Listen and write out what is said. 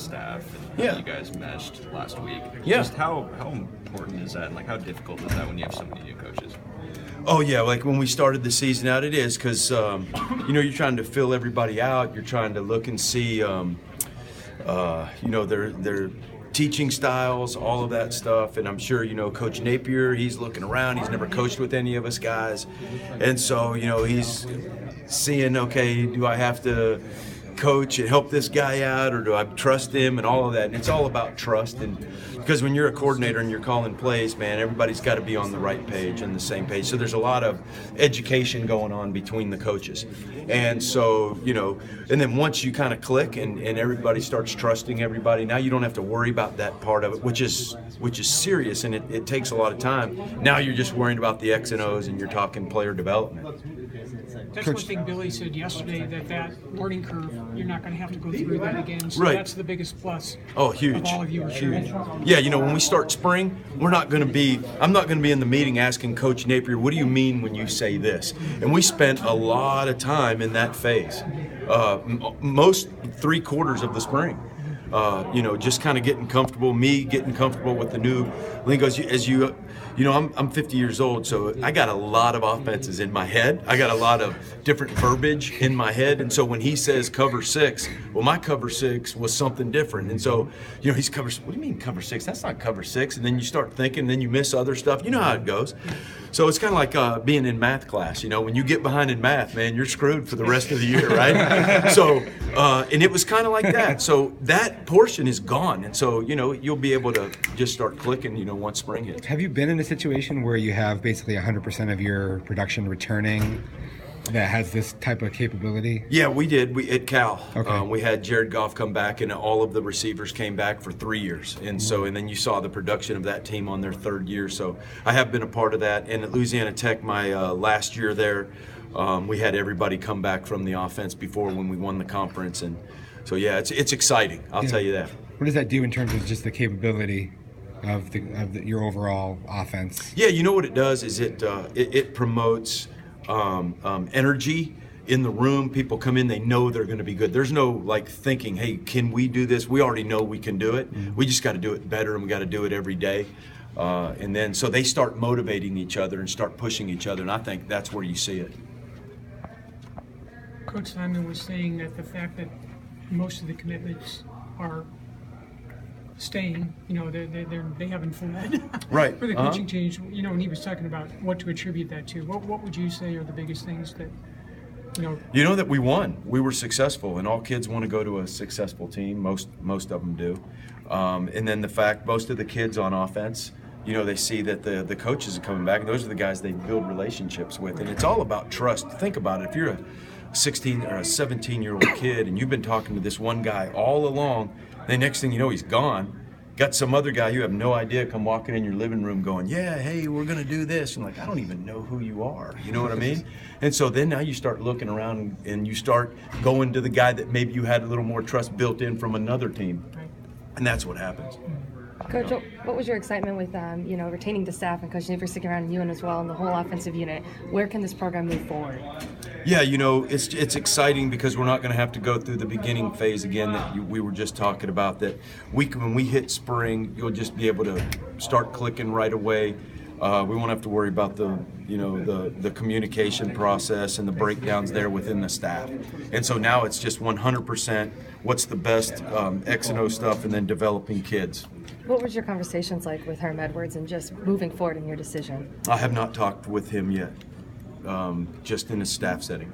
staff and how you guys meshed last week. Yeah. Just how important is that, and like how difficult is that when you have so many new coaches? Oh yeah, like when we started the season out, it is because you're trying to fill everybody out. You're trying to look and see, their teaching styles, all of that stuff. And I'm sure Coach Napier, he's looking around. He's never coached with any of us guys, and so he's seeing, okay, do I have to coach and help this guy out, or do I trust him, and all of that. And it's all about trust, and because when you're a coordinator and you're calling plays, man, everybody's got to be on the right page and the same page. So there's a lot of education going on between the coaches, and so and then once you kind of click and everybody starts trusting everybody, now you don't have to worry about that part of it, which is serious, and it takes a lot of time. Now you're just worrying about the X and O's, and you're talking player development. That's one thing Billy said yesterday, that learning curve, you're not going to have to go through that again. So right. That's the biggest plus. Oh, huge. Of all of you, huge. Yeah, when we start spring, I'm not going to be in the meeting asking Coach Napier, what do you mean when you say this? And we spent a lot of time in that phase, most 3/4 of the spring. Just kind of getting comfortable with the new lingos. I'm 50 years old, so I got a lot of offenses in my head. I got a lot of different verbiage in my head, and so when he says cover 6, well, my cover 6 was something different. And so, he's cover. What do you mean cover 6? That's not cover 6. And then you start thinking, and then you miss other stuff. You know how it goes. So it's kind of like being in math class. When you get behind in math, man, you're screwed for the rest of the year, right? So, and it was kind of like that. So that portion is gone, and so you'll be able to just start clicking. Once spring hits. Have you been in a situation where you have basically 100% of your production returning that has this type of capability? Yeah, we did. At Cal, okay. We had Jared Goff come back, and all of the receivers came back for 3 years, and then you saw the production of that team on their 3rd year. So I have been a part of that. And at Louisiana Tech, my last year there, we had everybody come back from the offense before when we won the conference, and so yeah, it's exciting. I'll tell you that. What does that do in terms of just the capability of your overall offense? Yeah, what it does is it promotes energy in the room. People come in, they know they're going to be good. There's no thinking, hey, can we do this? We already know we can do it. Mm-hmm. We just got to do it better, and we got to do it every day. And then so they start motivating each other and start pushing each other, and I think that's where you see it. Coach Simon was saying that the fact that most of the commitments are staying, they haven't fled. Right. For the coaching change, and he was talking about what to attribute that to. What would you say are the biggest things that, that we won. We were successful, and all kids want to go to a successful team. Most of them do. And then the fact most of the kids on offense, they see that the coaches are coming back, and those are the guys they build relationships with. And it's all about trust. Think about it. If you're a 16 or a 17-year-old kid and you've been talking to this one guy all along, the next thing you know, he's gone. Got some other guy you have no idea come walking in your living room going, yeah, hey, we're going to do this. And I don't even know who you are. You know what I mean? And so then now you start looking around and you start going to the guy that maybe you had a little more trust built in from another team. And that's what happens. Coach, what was your excitement with retaining the staff and Coach Napier sticking around, and you as well, and the whole offensive unit? Where can this program move forward? Yeah, it's exciting because we're not going to have to go through the beginning phase again that we were just talking about. That when we hit spring, you'll just be able to start clicking right away. We won't have to worry about the communication process and the breakdowns there within the staff. And so now it's just 100% what's the best X and O stuff, and then developing kids. What was your conversations like with Herm Edwards and just moving forward in your decision? I have not talked with him yet, just in a staff setting.